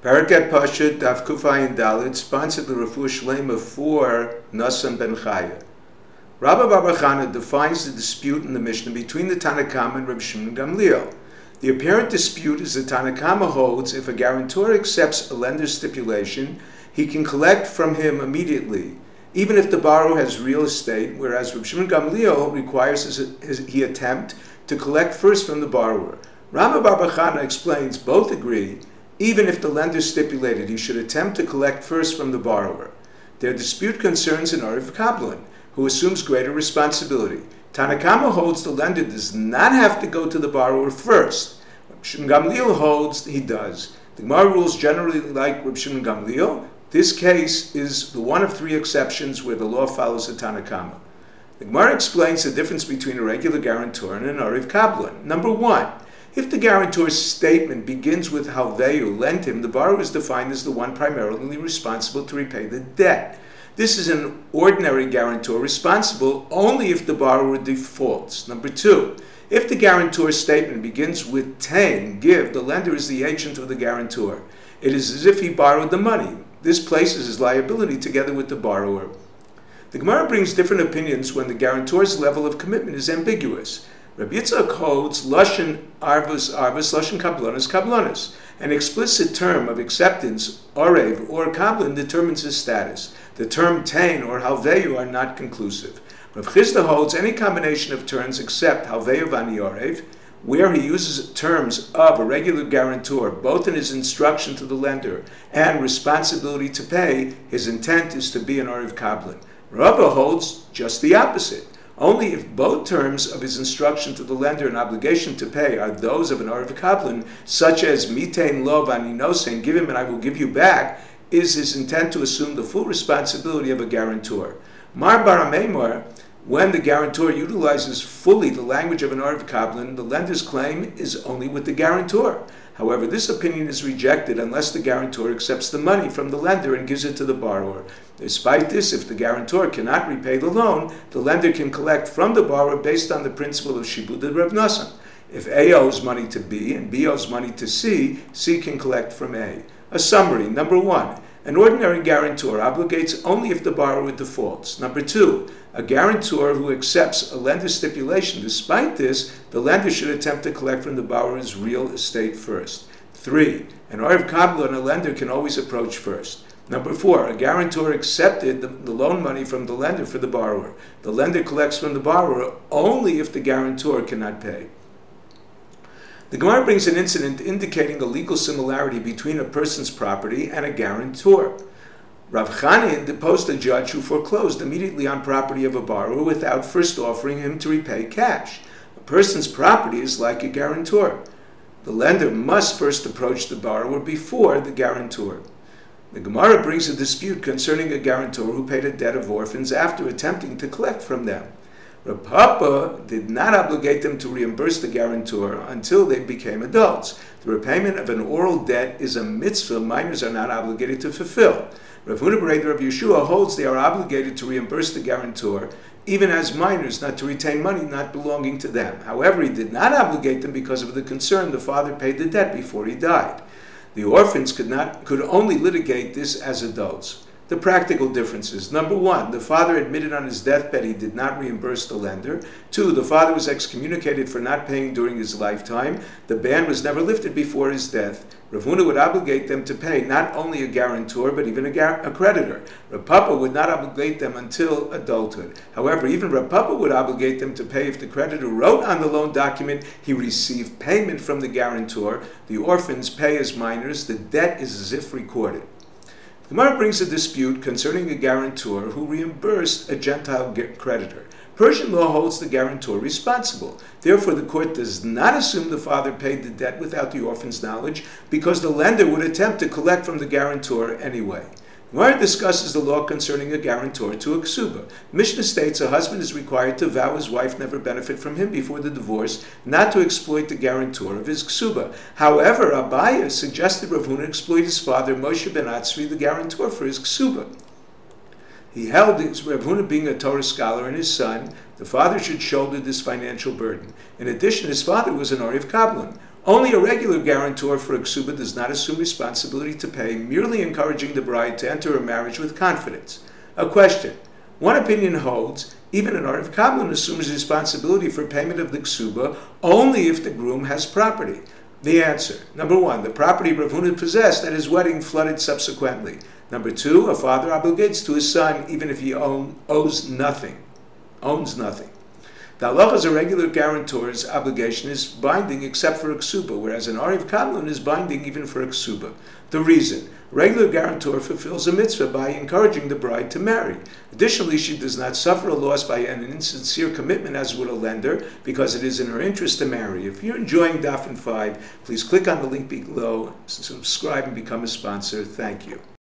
Paraket Pashut, Daf Kufayin Dalit, sponsored the Refuah Shlema for Nasan ben Chaya. Rabbi Barbachana defines the dispute in the Mishnah between the Tanakama and Rabbi Shimon Gamliel. The apparent dispute is that Tanakama holds if a guarantor accepts a lender's stipulation, he can collect from him immediately, even if the borrower has real estate, whereas Rabbi Shimon Gamliel requires he attempt to collect first from the borrower. Rabbi Barbachana explains both agree, even if the lender stipulated he should attempt to collect first from the borrower. Their dispute concerns an Ariv Kablan, who assumes greater responsibility. Tanakama holds the lender does not have to go to the borrower first. Rabbi Shimon Gamliel holds he does. The Gemara rules generally like Rabbi Shimon Gamliel. This case is the one of three exceptions where the law follows the Tanakama. The Gemara explains the difference between a regular guarantor and an Ariv Kablan. Number one, if the guarantor's statement begins with how they lent him, the borrower is defined as the one primarily responsible to repay the debt. This is an ordinary guarantor responsible only if the borrower defaults. Number two, if the guarantor's statement begins with tain, give, the lender is the agent of the guarantor. It is as if he borrowed the money. This places his liability together with the borrower. The Gemara brings different opinions when the guarantor's level of commitment is ambiguous. Rabbi Yitzchak holds Lashon Arvus Arvus, Lashon Kablanis Kablanis. An explicit term of acceptance, Orev or Kablan, determines his status. The term Tain or Halveyu are not conclusive. Rav Chisda holds any combination of terms except Halveyu v'ani Orev, where he uses terms of a regular guarantor, both in his instruction to the lender and responsibility to pay, his intent is to be an Orev Kablan. Rabbah holds just the opposite. Only if both terms of his instruction to the lender and obligation to pay are those of an Ariv Kablan, such as mitain lo v'ani give him and I will give you back, is his intent to assume the full responsibility of a guarantor. Mar Baramemar, when the guarantor utilizes fully the language of an Ariv Kablan, the lender's claim is only with the guarantor. However, this opinion is rejected unless the guarantor accepts the money from the lender and gives it to the borrower. Despite this, if the guarantor cannot repay the loan, the lender can collect from the borrower based on the principle of Shibud Rav Nassan. If A owes money to B and B owes money to C, C can collect from A. A summary. Number one, an ordinary guarantor obligates only if the borrower defaults. Number two, a guarantor who accepts a lender's stipulation. Despite this, the lender should attempt to collect from the borrower's real estate first. Three, an Ariv Kablan, a lender can always approach first. Number four, a guarantor accepted the loan money from the lender for the borrower. The lender collects from the borrower only if the guarantor cannot pay. The Gemara brings an incident indicating a legal similarity between a person's property and a guarantor. Rav Chanin deposed a judge who foreclosed immediately on property of a borrower without first offering him to repay cash. A person's property is like a guarantor. The lender must first approach the borrower before the guarantor. The Gemara brings a dispute concerning a guarantor who paid a debt of orphans after attempting to collect from them. Rav Papa did not obligate them to reimburse the guarantor until they became adults. The repayment of an oral debt is a mitzvah minors are not obligated to fulfill. Rav Huna Bar Rabbi Yeshua holds they are obligated to reimburse the guarantor, even as minors, not to retain money not belonging to them. However, he did not obligate them because of the concern the father paid the debt before he died. The orphans could only litigate this as adults. The practical differences. Number one, the father admitted on his deathbed he did not reimburse the lender. Two, the father was excommunicated for not paying during his lifetime. The ban was never lifted before his death. Rav Huna would obligate them to pay not only a guarantor, but even a creditor. Rav Papa would not obligate them until adulthood. However, even Rav Papa would obligate them to pay if the creditor wrote on the loan document he received payment from the guarantor. The orphans pay as minors. The debt is as if recorded. The Gemara brings a dispute concerning a guarantor who reimbursed a Gentile creditor. Persian law holds the guarantor responsible. Therefore, the court does not assume the father paid the debt without the orphan's knowledge, because the lender would attempt to collect from the guarantor anyway. Gemara discusses the law concerning a guarantor to a Ketubah. Mishnah states a husband is required to vow his wife never benefit from him before the divorce, not to exploit the guarantor of his Ketubah. However, Abaya suggested Rav Huna exploit his father, Moshe ben Atzri, the guarantor, for his Ketubah. He held his Rav Huna being a Torah scholar and his son, the father should shoulder this financial burden. In addition, his father was an Ariv Kablan. Only a regular guarantor for a Ketubah does not assume responsibility to pay, merely encouraging the bride to enter a marriage with confidence. A question. One opinion holds, even an Rav Kablan assumes responsibility for payment of the Ketubah only if the groom has property. The answer. Number one, the property Rav Huna possessed at his wedding flooded subsequently. Number two, a father obligates to his son even if he owns nothing. The halacha is a regular guarantor's obligation is binding except for a Ketubah, whereas an Rav Kablan is binding even for a Ketubah. The reason. Regular guarantor fulfills a mitzvah by encouraging the bride to marry. Additionally, she does not suffer a loss by an insincere commitment as would a lender, because it is in her interest to marry. If you're enjoying Daf 5, please click on the link below, subscribe, and become a sponsor. Thank you.